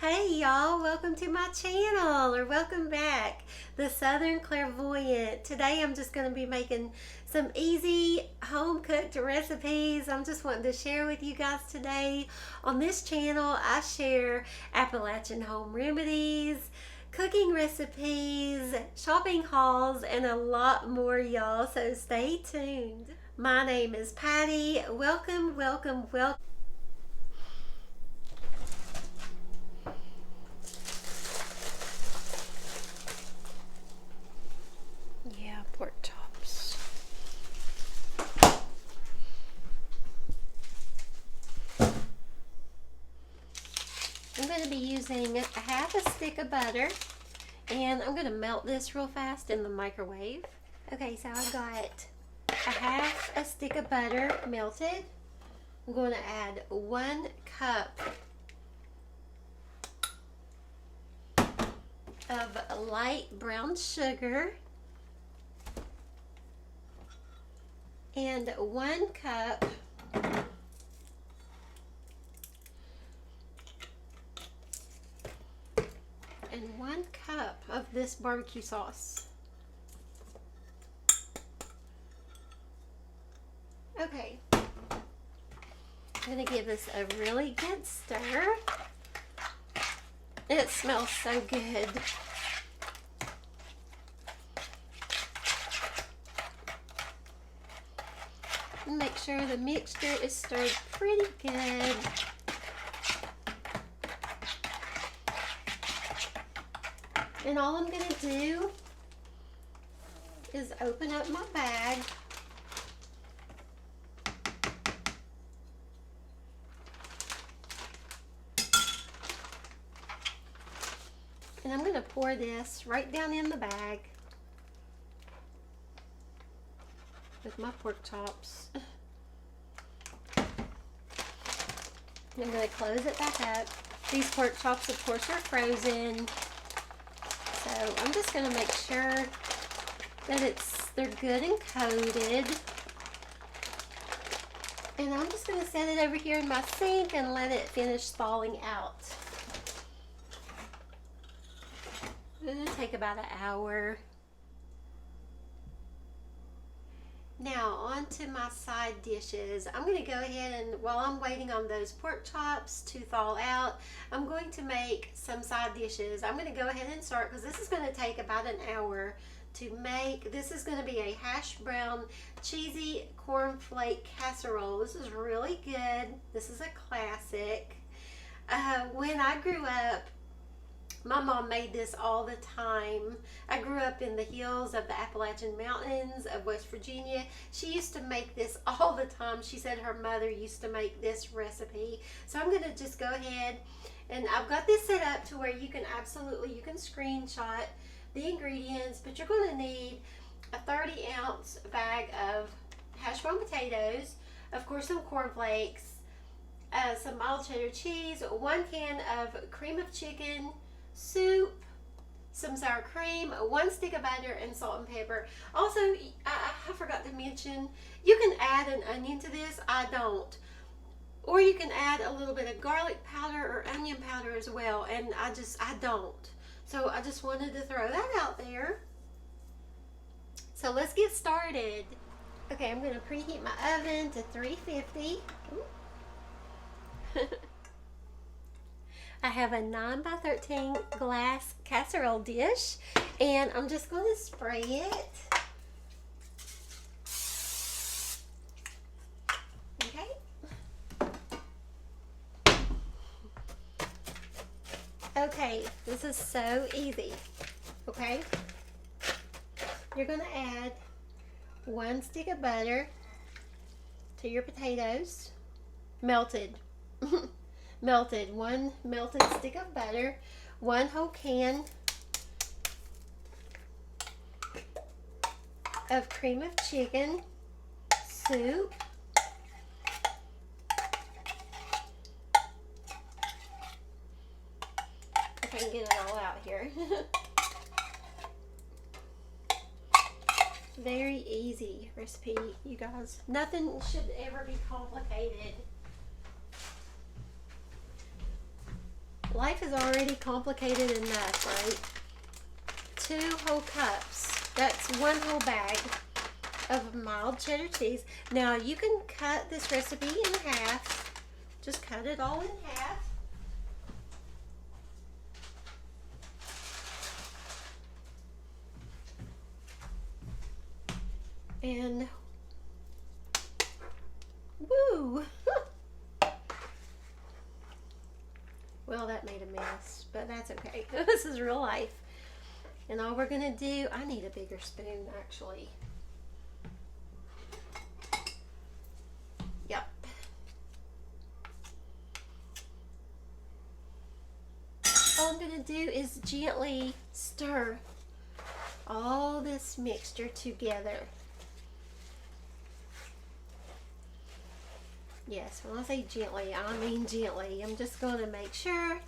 Hey y'all, welcome to my channel, or welcome back, The Southern Clairvoyant. Today I'm just going to be making some easy home cooked recipes. I'm just wanting to share with you guys today. On this channel I share Appalachian home remedies, cooking recipes, shopping hauls, and a lot more, y'all, so stay tuned. My name is Patty. Welcome, welcome, welcome. Yeah, pork chops. I'm going to be using a half a stick of butter, and I'm going to melt this real fast in the microwave. Okay, so I got a half a stick of butter melted. I'm going to add 1 cup of light brown sugar and 1 cup of this barbecue sauce. Okay, I'm going to give this a really good stir. It smells so good. Make sure the mixture is stirred pretty good. And all I'm going to do is open up my bag. And I'm going to pour this right down in the bag with my pork chops. I'm going to close it back up. These pork chops, of course, are frozen. So I'm just going to make sure that they're good and coated. And I'm just going to set it over here in my sink and let it finish thawing out. It'll take about an hour. Now on to my side dishes. I'm going to go ahead and, while I'm waiting on those pork chops to thaw out, I'm going to make some side dishes. I'm going to go ahead and start, because this is going to take about an hour to make. This is going to be a hash brown cheesy cornflake casserole. This is really good. This is a classic. When I grew up, my mom made this all the time. I grew up in the hills of the Appalachian Mountains of West Virginia. She used to make this all the time. She said her mother used to make this recipe. So I'm going to just go ahead, and I've got this set up to where you can screenshot the ingredients, but you're going to need a 30-ounce bag of hash brown potatoes, of course some cornflakes, some mild cheddar cheese, 1 can of cream of chicken, soup, some sour cream, 1 stick of butter, and salt and pepper. Also, I forgot to mention, you can add an onion to this. I don't. Or you can add a little bit of garlic powder or onion powder as well, and I don't. So I just wanted to throw that out there. So let's get started. Okay, I'm going to preheat my oven to 350. I have a 9x13 glass casserole dish, and I'm just going to spray it. Okay, this is so easy. Okay, you're going to add 1 stick of butter to your potatoes, melted. Melted, 1 melted stick of butter, 1 whole can of cream of chicken, soup, if I can get it all out here. Very easy recipe, you guys. Nothing should ever be complicated. life is already complicated enough, right? 2 whole cups. That's 1 whole bag of mild cheddar cheese. Now you can cut this recipe in half. Just cut it all in half. And woo! Well, that made a mess, but that's okay. This is real life. And all we're gonna do, I need a bigger spoon actually. Yep. All I'm gonna do is gently stir all this mixture together. Yes, when I say gently, I mean gently. I'm just going to make sure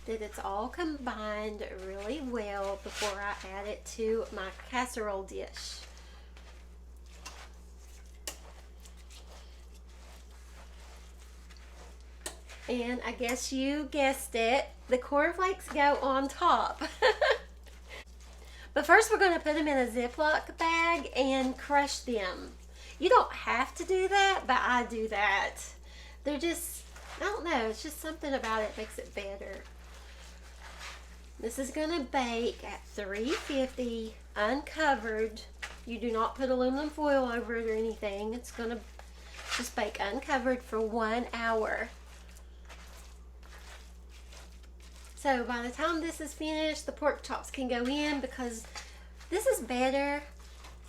that it's all combined really well before I add it to my casserole dish. And I guess you guessed it, the cornflakes go on top. But first we're going to put them in a Ziploc bag and crush them. You don't have to do that, but I do that. They're just, I don't know, it's just something about it makes it better. This is going to bake at 350 uncovered. You do not put aluminum foil over it or anything. It's going to just bake uncovered for 1 hour. So by the time this is finished, the pork chops can go in because this is better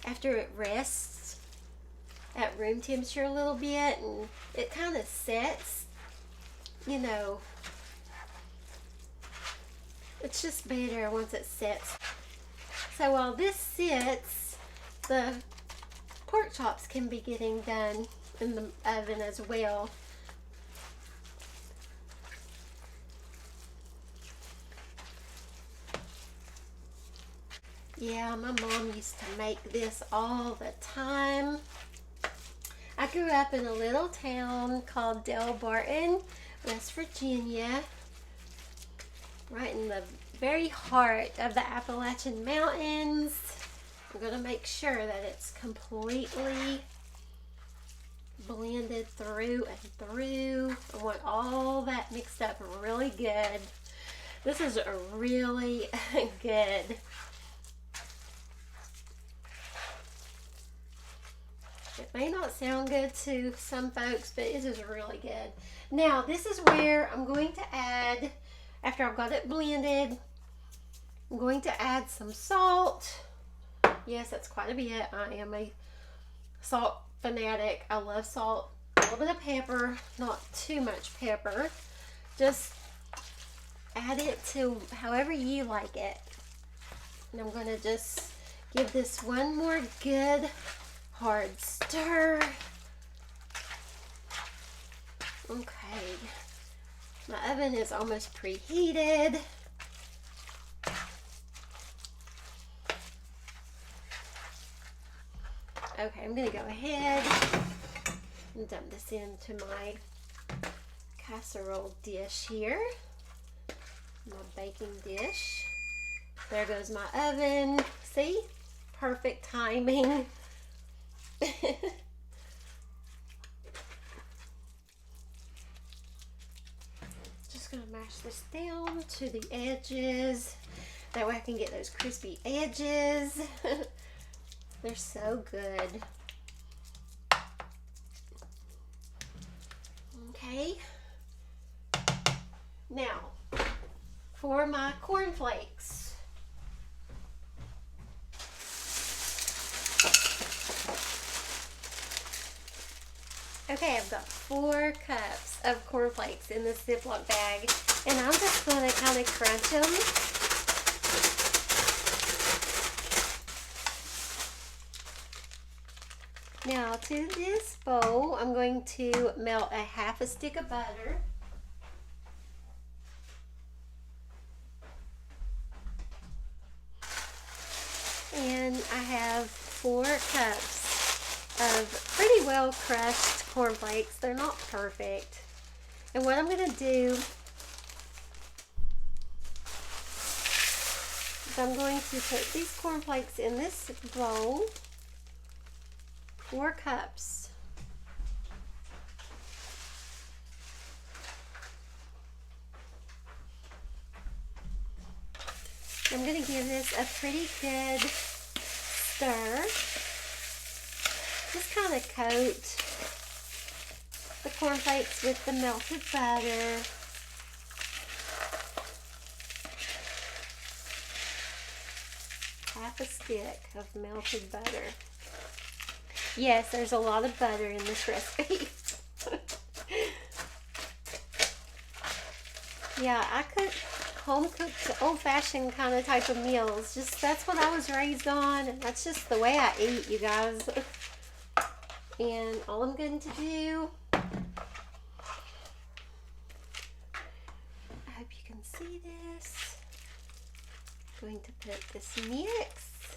after it rests at room temperature a little bit, and it kind of sets, you know, it's just better once it sets. So while this sits, the pork chops can be getting done in the oven as well. Yeah, my mom used to make this all the time. I grew up in a little town called Del Barton, West Virginia, right in the very heart of the Appalachian Mountains. I'm going to make sure that it's completely blended through and through. I want all that mixed up really good. This is really good. It may not sound good to some folks, but it is really good. Now, this is where I'm going to add, after I've got it blended, I'm going to add some salt. Yes, that's quite a bit. I am a salt fanatic. I love salt. A little bit of pepper, not too much pepper. Just add it to however you like it. And I'm going to just give this one more good hard stir. Okay, my oven is almost preheated. Okay, I'm gonna go ahead and dump this into my casserole dish here, my baking dish. There goes my oven. See, perfect timing. Just gonna mash this down to the edges. That way I can get those crispy edges. They're so good. Okay. Now, for my cornflakes. Okay, I've got 4 cups of cornflakes in this Ziploc bag, and I'm just going to kind of crunch them. Now, to this bowl, I'm going to melt a half a stick of butter. And I have 4 cups of pretty well crushed cornflakes. They're not perfect. And what I'm going to do So I'm going to put these cornflakes in this bowl, 4 cups. I'm going to give this a pretty good stir. Just kind of coat the cornflakes with the melted butter. Half a stick of melted butter. Yes, there's a lot of butter in this recipe. Yeah, I cook home-cooked, old-fashioned kind of type of meals. Just that's what I was raised on, and that's just the way I eat, you guys. And all I'm going to do, I hope you can see this. I'm going to put this mix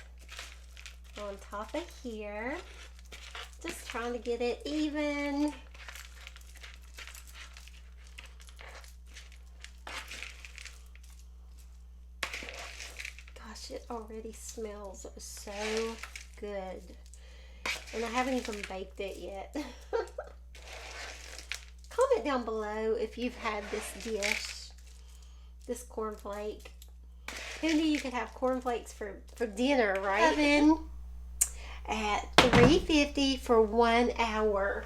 on top of here. Just trying to get it even. Gosh, it already smells so good. And I haven't even baked it yet. Comment down below if you've had this dish, this cornflake. Who knew you could have cornflakes for dinner, right? Oven at 350 for 1 hour.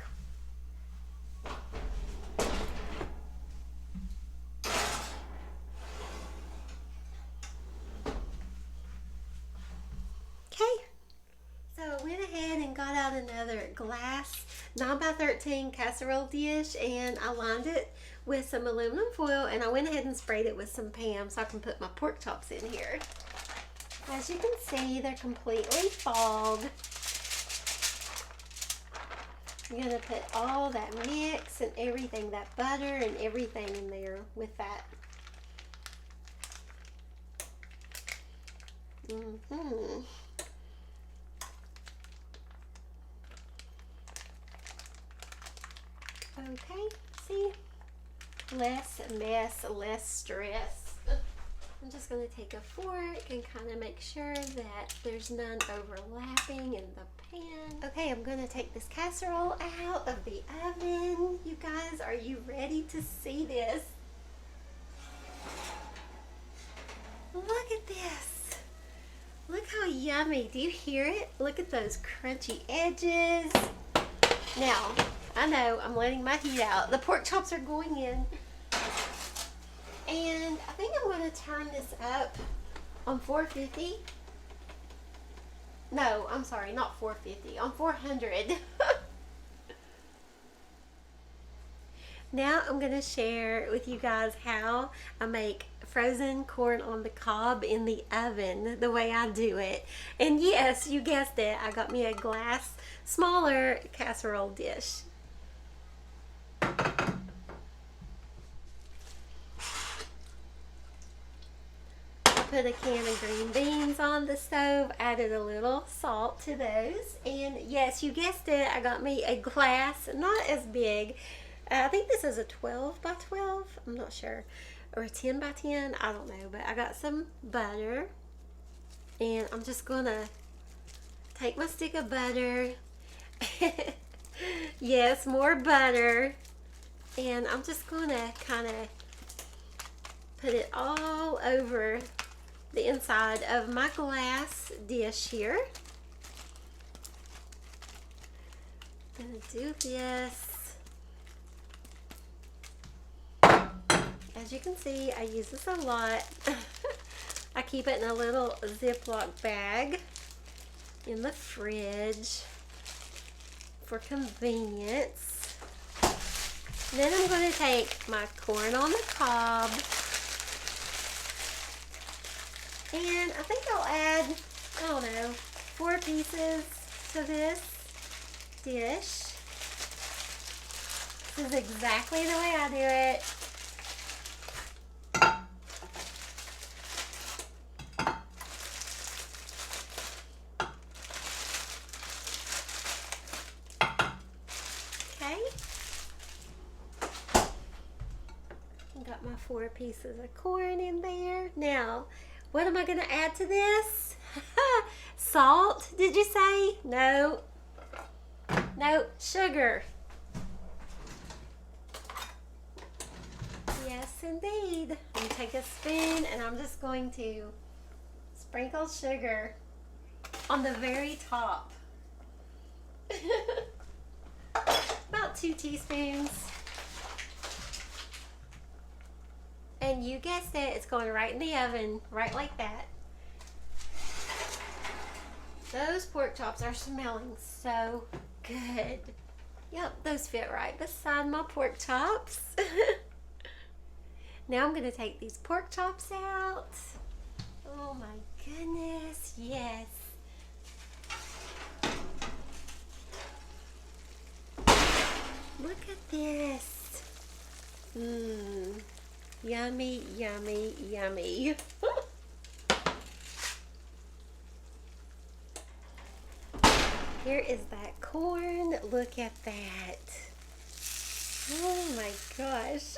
Got out another glass 9x13 casserole dish, and I lined it with some aluminum foil, and I went ahead and sprayed it with some Pam so I can put my pork chops in here. As you can see, they're completely thawed. I'm going to put all that mix and everything, that butter and everything in there with that. Okay, see? Less mess, less stress. I'm just going to take a fork and kind of make sure that there's none overlapping in the pan. Okay, I'm going to take this casserole out of the oven. You guys, are you ready to see this? Look at this. Look how yummy. Do you hear it? Look at those crunchy edges. Now, I know I'm letting my heat out. The pork chops are going in. And I think I'm going to turn this up on 450. No, I'm sorry, not 450. On 400. Now I'm going to share with you guys how I make frozen corn on the cob in the oven, the way I do it. And yes, you guessed it, I got me a glass, smaller casserole dish. Put a can of green beans on the stove, added a little salt to those, and yes, you guessed it, I got me a glass, not as big. I think this is a 12 by 12, I'm not sure, or a 10 by 10, I don't know, but I got some butter, and I'm just gonna take my stick of butter, yes, more butter, and I'm just gonna kind of put it all over the inside of my glass dish here. I'm gonna do this. As you can see, I use this a lot. I keep it in a little Ziploc bag in the fridge for convenience. Then I'm going to take my corn on the cob, and I think I'll add, I don't know, 4 pieces to this dish. This is exactly the way I do it. Okay. Got my 4 pieces of corn in there. Now, What am I going to add to this? Salt, did you say? No. No, sugar. Yes, indeed. I'm going to take a spoon and I'm just going to sprinkle sugar on the very top. About 2 teaspoons. And you guessed it, it's going right in the oven, right like that. Those pork chops are smelling so good. Yep, those fit right beside my pork chops. Now I'm going to take these pork chops out. Oh my goodness, yes. Look at this. Mmm. Yummy, yummy, yummy. Here is that corn. Look at that. Oh my gosh.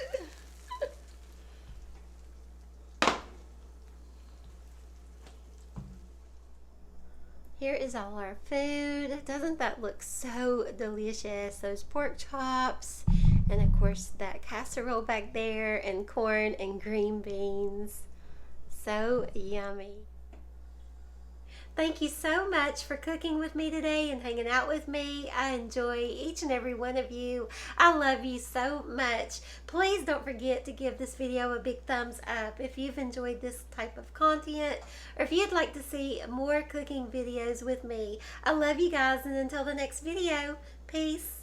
Here is all our food. Doesn't that look so delicious? Those pork chops, and of course that casserole back there, and corn and green beans. So yummy. Thank you so much for cooking with me today and hanging out with me. I enjoy each and every one of you. I love you so much. Please don't forget to give this video a big thumbs up if you've enjoyed this type of content, or if you'd like to see more cooking videos with me. I love you guys, and until the next video, peace.